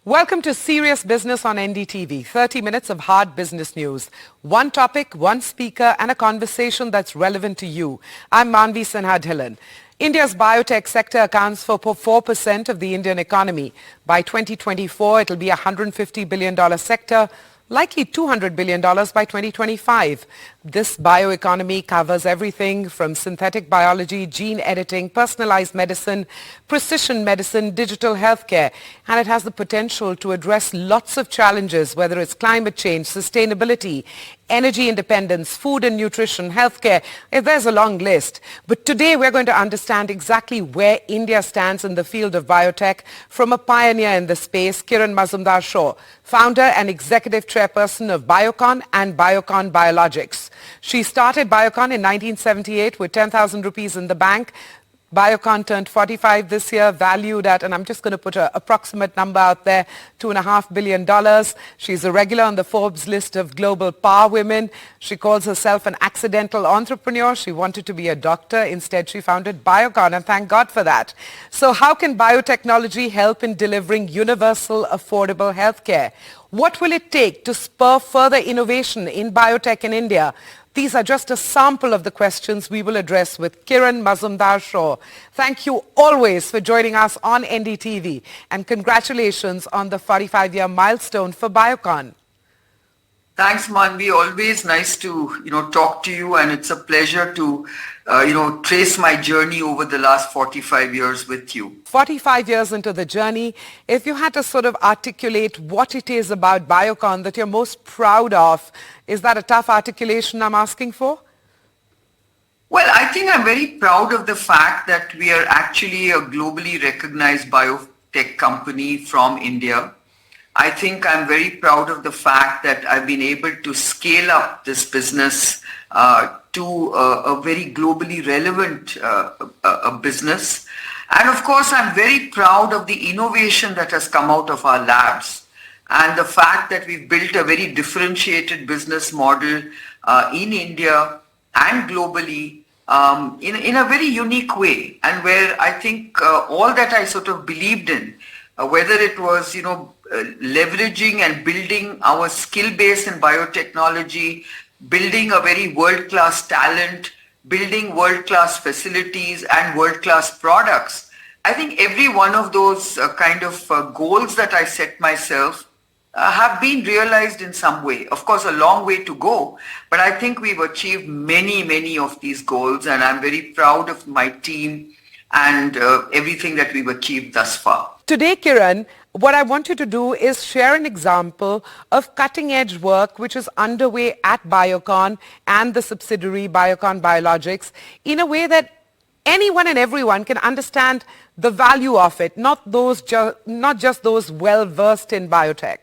Welcome to Serious Business on NDTV, 30 minutes of hard business news. One topic, one speaker, and a conversation that's relevant to you. I'm Manvi Sinha Dhillon. India's biotech sector accounts for 4% of the Indian economy. By 2024, it'll be a $150 billion sector, likely $200 billion by 2025. This bioeconomy covers everything from synthetic biology, gene editing, personalized medicine, precision medicine, digital healthcare, and it has the potential to address lots of challenges, whether it's climate change, sustainability, energy independence, food and nutrition, healthcare. There's a long list. But today we're going to understand exactly where India stands in the field of biotech from a pioneer in the space, Kiran Mazumdar-Shaw, founder and executive chairperson of Biocon and Biocon Biologics. She started Biocon in 1978 with 10,000 rupees in the bank. Biocon turned 45 this year, valued at, and I'm just going to put an approximate number out there, $2.5 billion. She's a regular on the Forbes list of global power women. She calls herself an accidental entrepreneur. She wanted to be a doctor. Instead, she founded Biocon, and thank God for that. So how can biotechnology help in delivering universal, affordable healthcare? What will it take to spur further innovation in biotech in India? These are just a sample of the questions we will address with Kiran Mazumdar-Shaw. Thank you always for joining us on NDTV, and congratulations on the 45-year milestone for Biocon. Thanks, Manvi. Always nice to, talk to you, and it's a pleasure to, trace my journey over the last 45 years with you. 45 years into the journey, if you had to sort of articulate what it is about Biocon that you're most proud of, is that a tough articulation I'm asking for? Well, I think I'm very proud of the fact that we are actually a globally recognized biotech company from India. I think I'm very proud of the fact that I've been able to scale up this business to a very globally relevant business. And of course, I'm very proud of the innovation that has come out of our labs and the fact that we've built a very differentiated business model in India and globally in a very unique way, and where I think all that I sort of believed in, whether it was, leveraging and building our skill base in biotechnology, building a very world-class talent, building world-class facilities and world-class products. I think every one of those goals that I set myself have been realized in some way. Of course, a long way to go, but I think we've achieved many of these goals, and I'm very proud of my team and everything that we've achieved thus far. Today, Kiran, what I want you to do is share an example of cutting-edge work which is underway at Biocon and the subsidiary Biocon Biologics in a way that anyone and everyone can understand the value of it, not just those well-versed in biotech.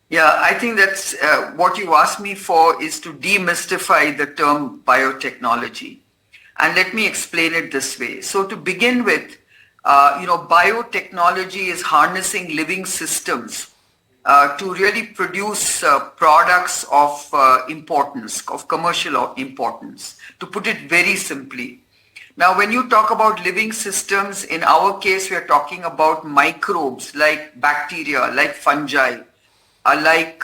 Yeah, I think that's what you asked me for, is to demystify the term biotechnology. And let me explain it this way. So to begin with, biotechnology is harnessing living systems to really produce products of importance, of commercial importance, to put it very simply. Now, when you talk about living systems, in our case, we are talking about microbes like bacteria, like fungi, like,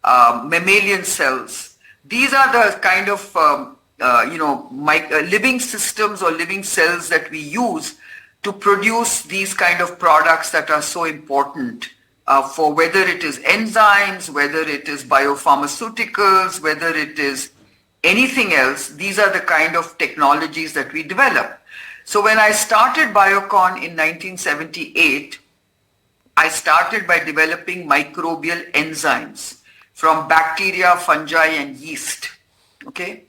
mammalian cells. These are the kind of, living systems or living cells that we use to produce these kind of products that are so important for whether it is enzymes, whether it is biopharmaceuticals, whether it is anything else. These are the kind of technologies that we develop. So when I started Biocon in 1978, I started by developing microbial enzymes from bacteria, fungi, and yeast. Okay?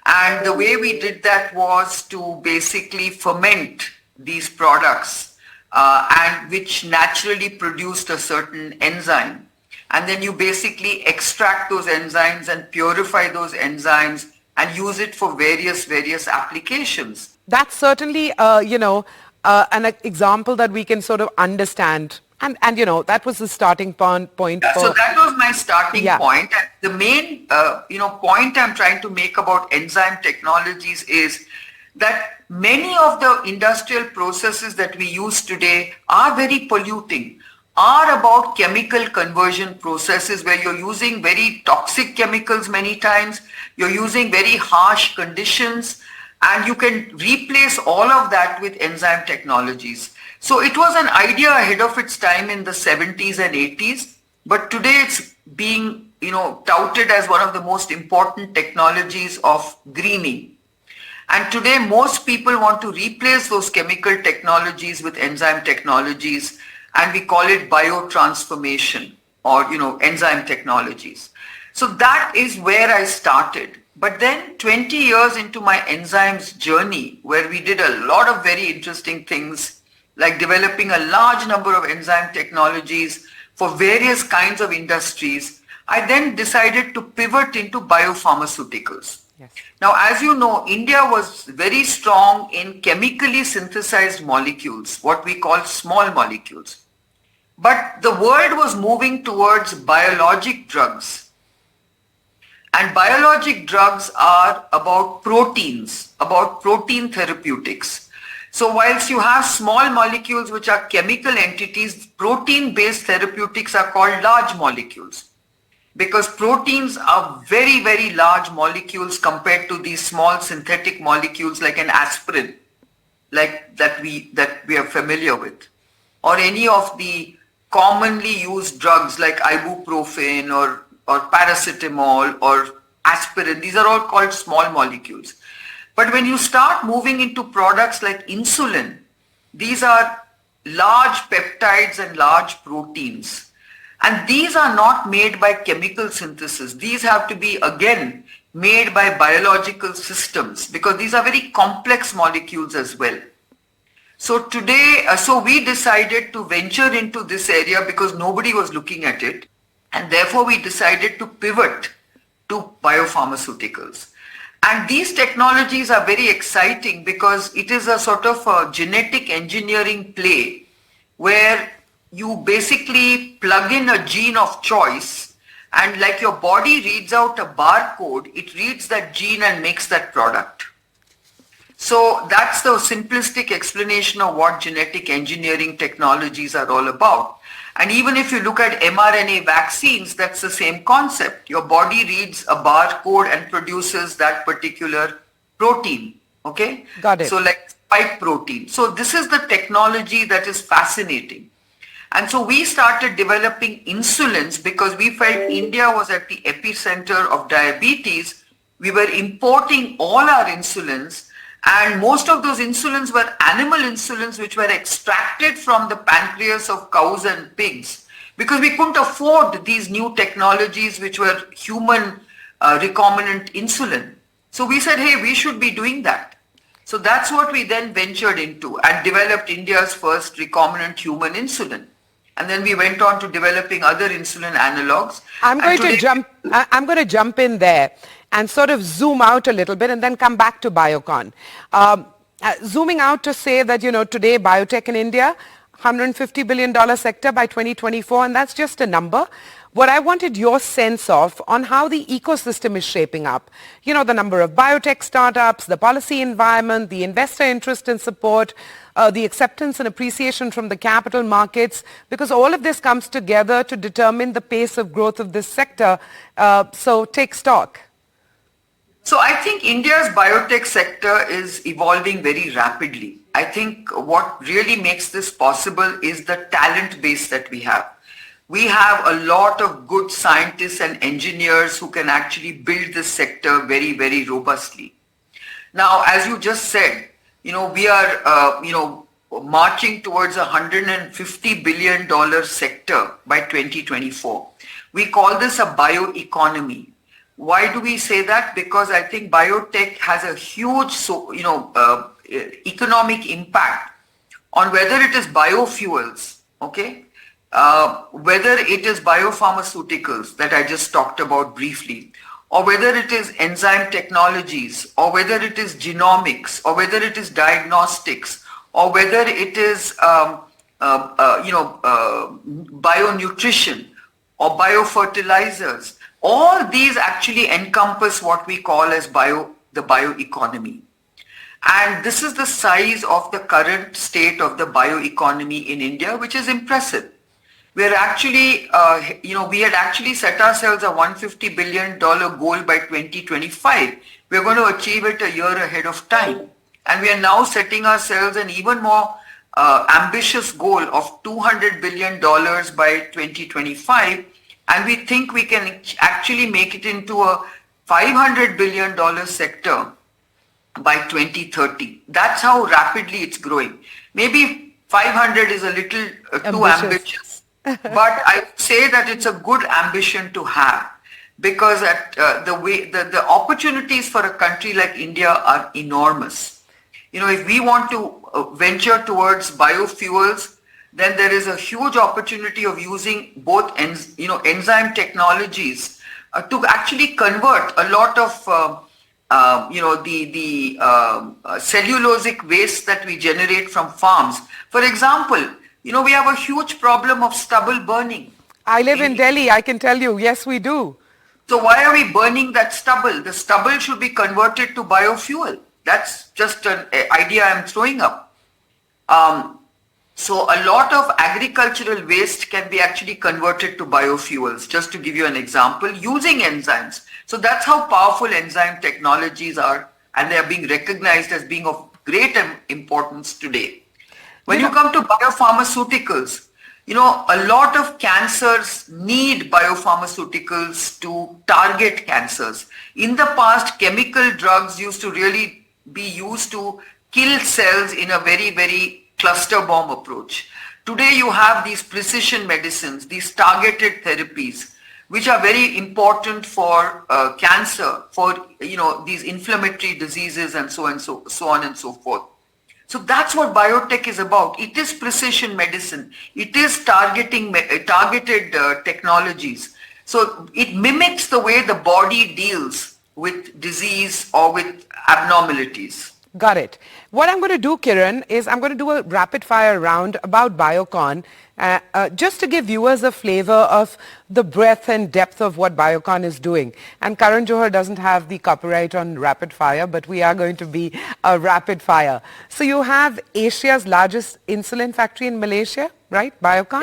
And the way we did that was to basically ferment these products and which naturally produced a certain enzyme. And then you basically extract those enzymes and purify those enzymes and use it for various applications. That's certainly, an example that we can sort of understand. And that was the starting point. So that was my starting point. And the main, point I'm trying to make about enzyme technologies is that many of the industrial processes that we use today are very polluting. are about chemical conversion processes where you're using very toxic chemicals many times, you're using very harsh conditions, and you can replace all of that with enzyme technologies. So it was an idea ahead of its time in the 70s and 80s, but today it's being, touted as one of the most important technologies of greening. And today most people want to replace those chemical technologies with enzyme technologies, and we call it biotransformation or, enzyme technologies. So that is where I started. But then 20 years into my enzymes journey, where we did a lot of very interesting things, like developing a large number of enzyme technologies for various kinds of industries, I then decided to pivot into biopharmaceuticals. Yes. Now, as you know, India was very strong in chemically synthesized molecules, what we call small molecules. But the world was moving towards biologic drugs. And biologic drugs are about proteins, about protein therapeutics. So whilst you have small molecules which are chemical entities, protein-based therapeutics are called large molecules, because proteins are very, very large molecules compared to these small synthetic molecules like an aspirin, like that we are familiar with, or any of the commonly used drugs like ibuprofen or paracetamol or aspirin. These are all called small molecules. But when you start moving into products like insulin, these are large peptides and large proteins. And these are not made by chemical synthesis. These have to be, again, made by biological systems, because these are very complex molecules as well. So today, we decided to venture into this area because nobody was looking at it. And therefore, we decided to pivot to biopharmaceuticals. And these technologies are very exciting because it is a sort of a genetic engineering play where you basically plug in a gene of choice, and like your body reads out a barcode, it reads that gene and makes that product. So that's the simplistic explanation of what genetic engineering technologies are all about. And even if you look at mRNA vaccines, that's the same concept. Your body reads a barcode and produces that particular protein. Okay? Got it. So like spike protein. So this is the technology that is fascinating. And so we started developing insulins because we felt India was at the epicenter of diabetes. We were importing all our insulins, and most of those insulins were animal insulins which were extracted from the pancreas of cows and pigs, because we couldn't afford these new technologies which were human recombinant insulin. So we said, hey, we should be doing that. So that's what we then ventured into and developed India's first recombinant human insulin. And then we went on to developing other insulin analogs. I'm going to jump in there and sort of zoom out a little bit and then come back to Biocon. Zooming out to say that, today biotech in India, $150 billion sector by 2024, and that's just a number. What I wanted your sense of on how the ecosystem is shaping up. The number of biotech startups, the policy environment, the investor interest and support, the acceptance and appreciation from the capital markets, because all of this comes together to determine the pace of growth of this sector. So take stock. So I think India's biotech sector is evolving very rapidly. I think what really makes this possible is the talent base that we have. We have a lot of good scientists and engineers who can actually build this sector very, very robustly. Now, as you just said, we are, marching towards a $150 billion sector by 2024. We call this a bioeconomy. Why do we say that? Because I think biotech has a huge, economic impact on whether it is biofuels, okay? Whether it is biopharmaceuticals that I just talked about briefly, or whether it is enzyme technologies, or whether it is genomics, or whether it is diagnostics, or whether it is bionutrition or biofertilizers. All these actually encompass what we call as the bioeconomy. And this is the size of the current state of the bioeconomy in India, which is impressive. We're actually, we had actually set ourselves a $150 billion goal by 2025. We're going to achieve it a year ahead of time. And we are now setting ourselves an even more ambitious goal of $200 billion by 2025. And we think we can actually make it into a $500 billion sector by 2030. That's how rapidly it's growing. Maybe 500 is a little too ambitious, but I would say that it's a good ambition to have, because the opportunities for a country like India are enormous. If we want to venture towards biofuels, then there is a huge opportunity of using both enzyme technologies to actually convert a lot of the cellulosic waste that we generate from farms. For example, we have a huge problem of stubble burning. I live in Delhi, I can tell you, yes we do. So why are we burning that stubble? The stubble should be converted to biofuel. That's just an idea I'm throwing up. So a lot of agricultural waste can be actually converted to biofuels, just to give you an example, using enzymes. So that's how powerful enzyme technologies are, and they are being recognized as being of great importance today. When you come to biopharmaceuticals, a lot of cancers need biopharmaceuticals to target cancers. In the past, chemical drugs used to really be used to kill cells in a very, very cluster bomb approach. Today you have these precision medicines, these targeted therapies, which are very important for cancer, for these inflammatory diseases and so on and so forth. So that's what biotech is about. It is precision medicine. It is targeted technologies. So it mimics the way the body deals with disease or with abnormalities. Got it. What I'm going to do, Kiran, is I'm going to do a rapid fire round about Biocon, just to give viewers a flavor of the breadth and depth of what Biocon is doing. And Karan Johar doesn't have the copyright on rapid fire, but we are going to be a rapid fire. So you have Asia's largest insulin factory in Malaysia, right? Biocon?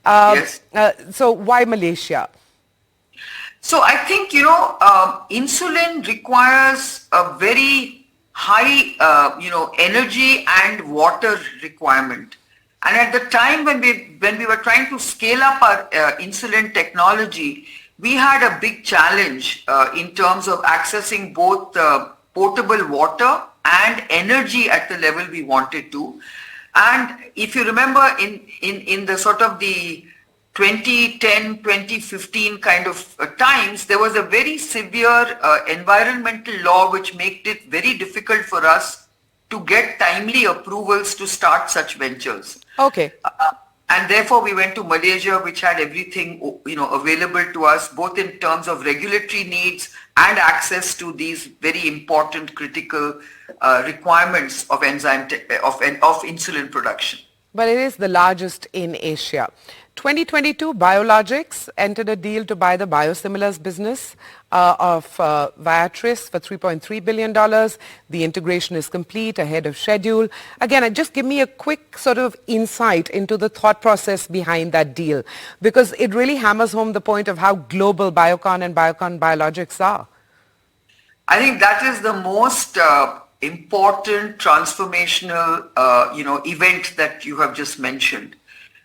Yes. So why Malaysia? So I think, insulin requires a very high, energy and water requirement. And at the time when we were trying to scale up our insulin technology, we had a big challenge in terms of accessing both potable water and energy at the level we wanted to. And if you remember in the sort of the 2010, 2015 kind of times, there was a very severe environmental law which made it very difficult for us to get timely approvals to start such ventures. Okay. And therefore we went to Malaysia, which had everything available to us, both in terms of regulatory needs and access to these very important critical requirements of insulin production. But it is the largest in Asia. 2022, Biologics entered a deal to buy the biosimilars business of Viatris for $3.3 billion. The integration is complete ahead of schedule. Again, just give me a quick sort of insight into the thought process behind that deal, because it really hammers home the point of how global Biocon and Biocon Biologics are. I think that is the most important transformational, event that you have just mentioned.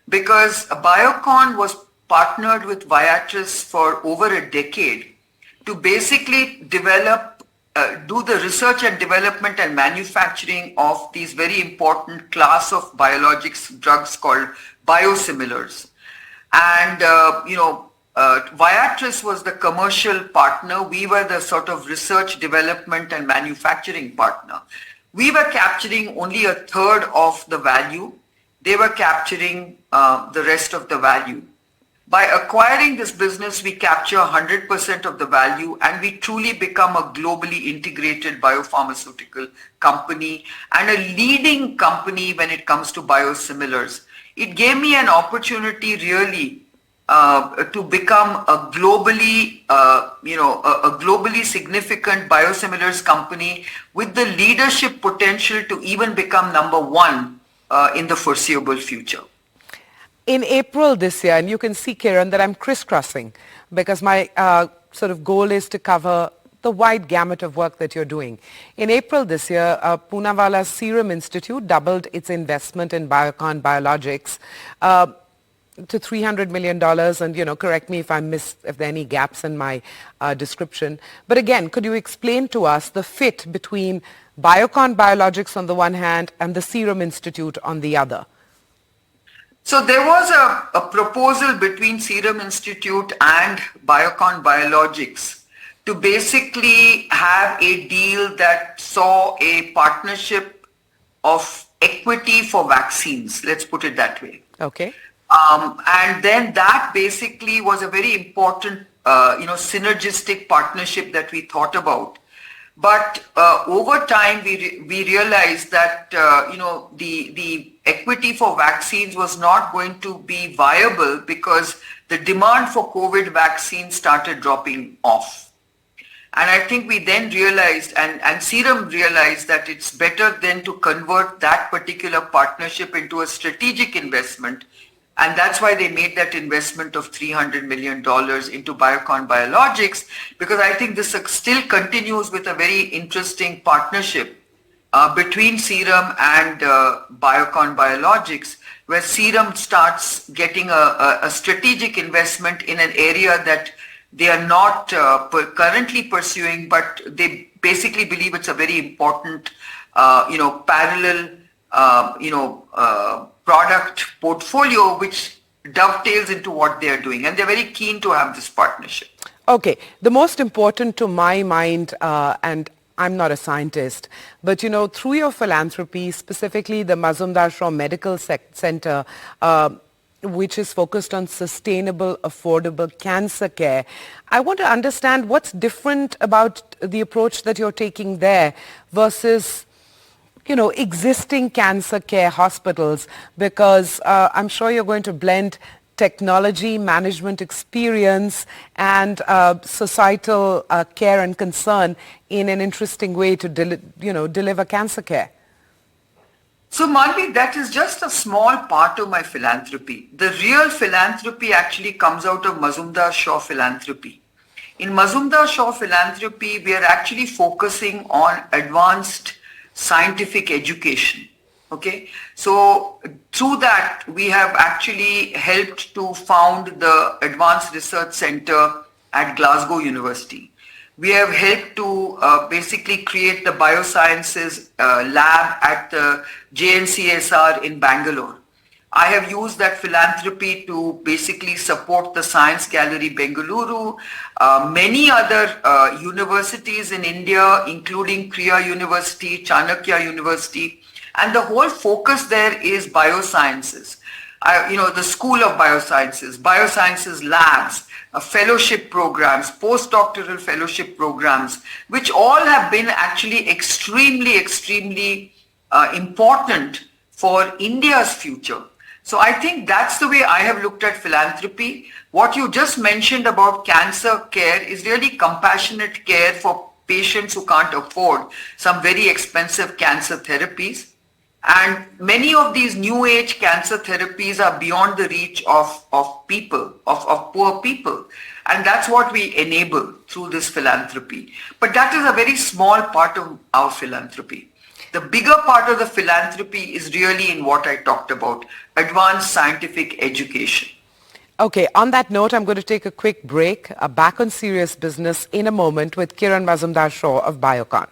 Because Biocon was partnered with Viatris for over a decade to basically develop, do the research and development and manufacturing of these very important class of biologics drugs called biosimilars. And, Viatris was the commercial partner. We were the sort of research, development and manufacturing partner. We were capturing only a third of the value. They were capturing the rest of the value. By acquiring this business, we capture 100% of the value and we truly become a globally integrated biopharmaceutical company and a leading company when it comes to biosimilars. It gave me an opportunity really to become a globally, a globally significant biosimilars company with the leadership potential to even become number one in the foreseeable future. In April this year, and you can see, Kiran, that I'm crisscrossing because my sort of goal is to cover the wide gamut of work that you're doing. In April this year, Poonawala's Serum Institute doubled its investment in Biocon Biologics to $300 million. And, correct me if if there are any gaps in my description. But again, could you explain to us the fit between Biocon Biologics on the one hand and the Serum Institute on the other? So there was a proposal between Serum Institute and Biocon Biologics to basically have a deal that saw a partnership of equity for vaccines, let's put it that way. Okay. And then that basically was a very important, synergistic partnership that we thought about. But over time, we realized that, the equity for vaccines was not going to be viable because the demand for COVID vaccines started dropping off. And I think we then realized, and Serum realized, that it's better then to convert that particular partnership into a strategic investment. And that's why they made that investment of $300 million into Biocon Biologics, because I think this still continues with a very interesting partnership between Serum and Biocon Biologics, where Serum starts getting a strategic investment in an area that they are not currently pursuing, but they basically believe it's a very important, parallel, product portfolio which dovetails into what they are doing. And they're very keen to have this partnership. Okay. The most important to my mind, and I'm not a scientist, but through your philanthropy, specifically the Mazumdar-Shaw Medical Center, which is focused on sustainable, affordable cancer care. I want to understand what's different about the approach that you're taking there versus, existing cancer care hospitals, because I'm sure you're going to blend technology, management experience, and societal care and concern in an interesting way to, deliver cancer care. So Manvi, that is just a small part of my philanthropy. The real philanthropy actually comes out of Mazumdar-Shaw philanthropy. In Mazumdar-Shaw philanthropy, we are actually focusing on advanced scientific education. Okay, so through that, we have actually helped to found the Advanced Research Center at Glasgow University. We have helped to basically create the biosciences lab at the JNCSR in Bangalore. I have used that philanthropy to basically support the Science Gallery Bengaluru, many other universities in India, including Kriya University, Chanakya University, and the whole focus there is biosciences. The School of Biosciences, biosciences labs, fellowship programs, postdoctoral fellowship programs, which all have been actually extremely important for India's future. So I think that's the way I have looked at philanthropy. What you just mentioned about cancer care is really compassionate care for patients who can't afford some very expensive cancer therapies. And many of these new age cancer therapies are beyond the reach of people, of poor people. And that's what we enable through this philanthropy. But that is a very small part of our philanthropy. The bigger part of the philanthropy is really in what I talked about, advanced scientific education. Okay, on that note, I'm going to take a quick break. Back on Serious Business in a moment with Kiran Mazumdar-Shaw of Biocon.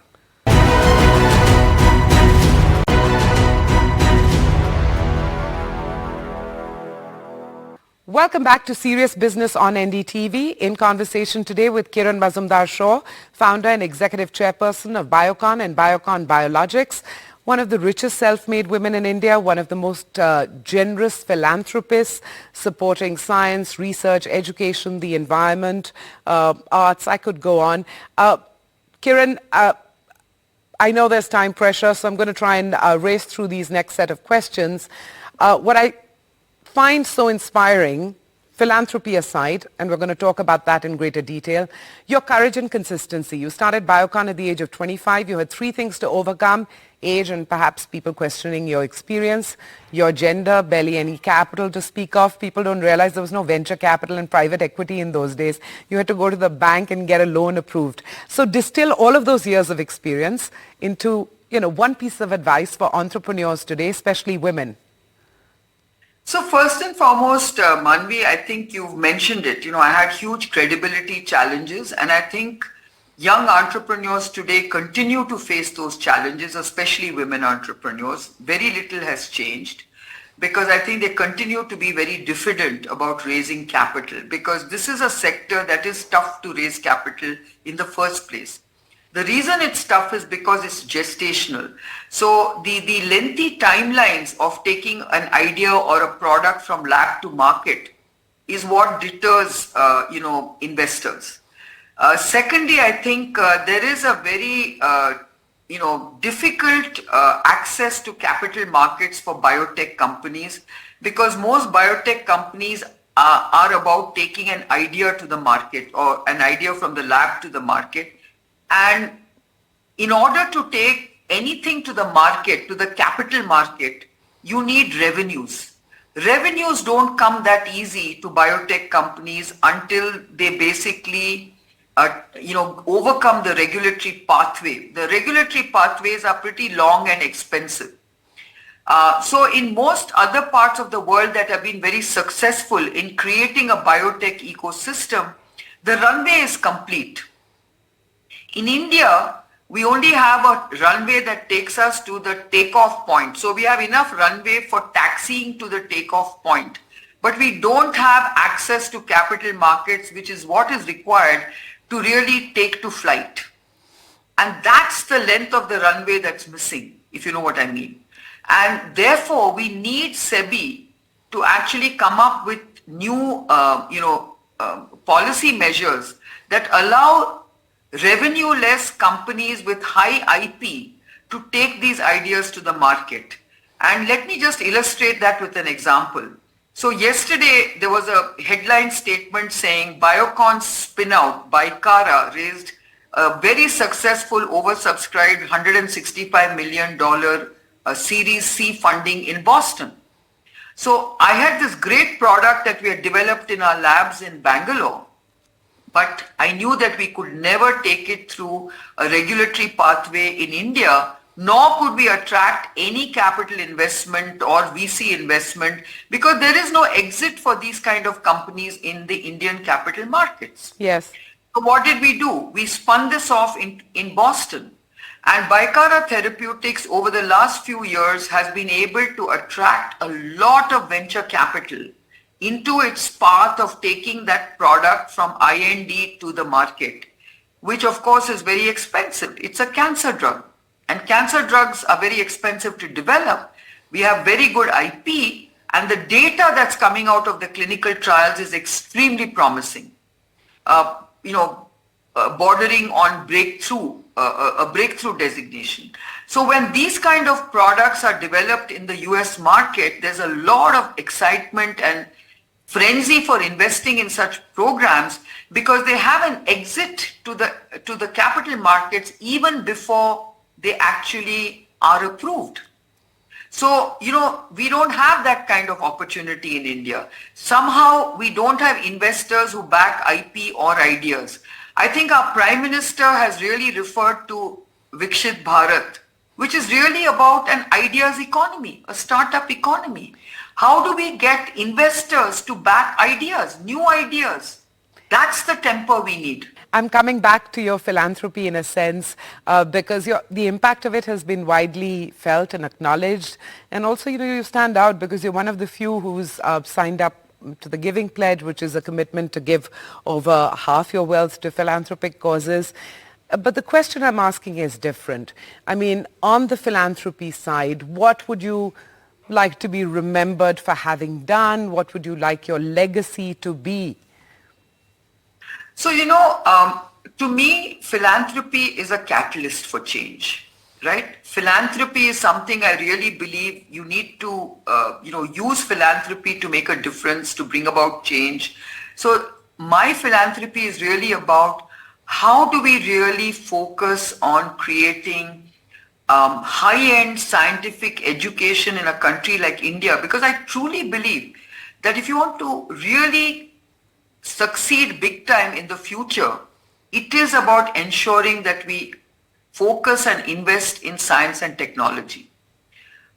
Welcome back to Serious Business on NDTV. In conversation today with Kiran Mazumdar-Shaw, founder and executive chairperson of Biocon and Biocon Biologics, one of the richest self-made women in India, one of the most generous philanthropists, supporting science, research, education, the environment, arts. I could go on. Kiran, I know there's time pressure, so I'm going to try and race through these next set of questions. What I find so inspiring, philanthropy aside, and we're going to talk about that in greater detail, your courage and consistency. You started Biocon at the age of 25. You had three things to overcome: age and perhaps people questioning your experience, your gender, barely any capital to speak of. People don't realize there was no venture capital and private equity in those days. You had to go to the bank and get a loan approved. So distill all of those years of experience into, one piece of advice for entrepreneurs today, especially women. So first and foremost, Manvi, I think you've mentioned it. I had huge credibility challenges, and I think young entrepreneurs today continue to face those challenges, especially women entrepreneurs. Very little has changed because I think they continue to be very diffident about raising capital, because this is a sector that is tough to raise capital in the first place. The reason it's tough is because it's gestational. So the lengthy timelines of taking an idea or a product from lab to market is what deters, investors. Secondly, I think there is a very, difficult access to capital markets for biotech companies, because most biotech companies are about taking an idea to the market or an idea from the lab to the market. And in order to take anything to the market, to the capital market, you need revenues. Revenues don't come that easy to biotech companies until they basically, overcome the regulatory pathway. The regulatory pathways are pretty long and expensive. So in most other parts of the world that have been very successful in creating a biotech ecosystem, the runway is complete. In India, we only have a runway that takes us to the takeoff point. So we have enough runway for taxiing to the takeoff point. But we don't have access to capital markets, which is what is required to really take to flight. And that's the length of the runway that's missing, if you know what I mean. And therefore, we need SEBI to actually come up with new, policy measures that allow revenue-less companies with high IP to take these ideas to the market. And let me just illustrate that with an example. So yesterday, there was a headline statement saying Biocon spin-out by Cara raised a very successful oversubscribed $165 million Series C funding in Boston. So I had this great product that we had developed in our labs in Bangalore, but I knew that we could never take it through a regulatory pathway in India, nor could we attract any capital investment or VC investment, because there is no exit for these kind of companies in the Indian capital markets. Yes. So what did we do? We spun this off in Boston. And Bicara Therapeutics over the last few years has been able to attract a lot of venture capital into its path of taking that product from IND to the market, which of course is very expensive. It's a cancer drug, and cancer drugs are very expensive to develop. We have very good IP, and the data that's coming out of the clinical trials is extremely promising, bordering on a breakthrough designation. So when these kind of products are developed in the US market, there's a lot of excitement and frenzy for investing in such programs, because they have an exit to the capital markets even before they actually are approved. So, we don't have that kind of opportunity in India. Somehow we don't have investors who back IP or ideas. I think our Prime Minister has really referred to Vikshit Bharat, which is really about an ideas economy, a startup economy. How do we get investors to back ideas, new ideas? That's the tempo we need. I'm coming back to your philanthropy in a sense, because the impact of it has been widely felt and acknowledged. And also, you stand out because you're one of the few who's signed up to the Giving Pledge, which is a commitment to give over half your wealth to philanthropic causes. But the question I'm asking is different. I mean, on the philanthropy side, what would you like to be remembered for having done? What would you like your legacy to be? So, to me, philanthropy is a catalyst for change. right? Philanthropy is something I really believe you need to, use philanthropy to make a difference, to bring about change. So my philanthropy is really about how do we really focus on creating high-end scientific education in a country like India, because I truly believe that if you want to really succeed big time in the future, it is about ensuring that we focus and invest in science and technology.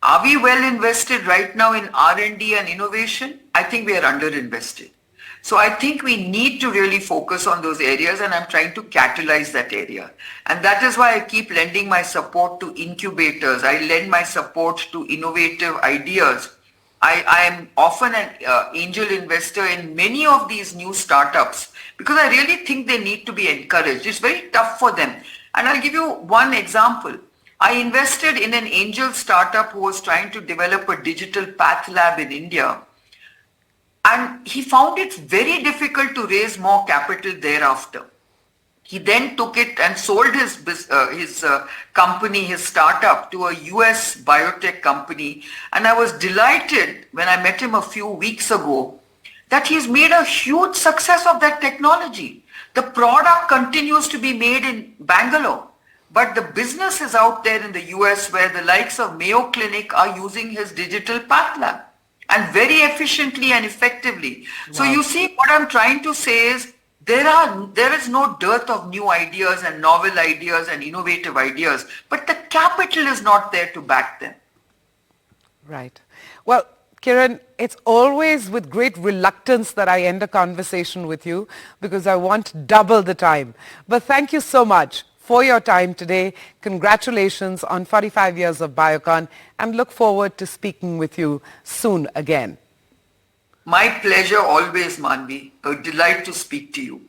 Are we well invested right now in R&D and innovation? I think we are underinvested. So I think we need to really focus on those areas, and I'm trying to catalyze that area. And that is why I keep lending my support to incubators. I lend my support to innovative ideas. I am often an angel investor in many of these new startups because I really think they need to be encouraged. It's very tough for them. And I'll give you one example. I invested in an angel startup who was trying to develop a digital path lab in India. And he found it very difficult to raise more capital thereafter. He then took it and sold his company, his startup, to a US biotech company. And I was delighted when I met him a few weeks ago that he's made a huge success of that technology. The product continues to be made in Bangalore, but the business is out there in the US where the likes of Mayo Clinic are using his digital path lab, and very efficiently and effectively. Wow. So you see, what I'm trying to say is there is no dearth of new ideas and novel ideas and innovative ideas, but the capital is not there to back them. Right. Well, Kiran, it's always with great reluctance that I end a conversation with you because I want double the time. But thank you so much for your time today. Congratulations on 45 years of Biocon, and look forward to speaking with you soon again. My pleasure always, Manvi. A delight to speak to you.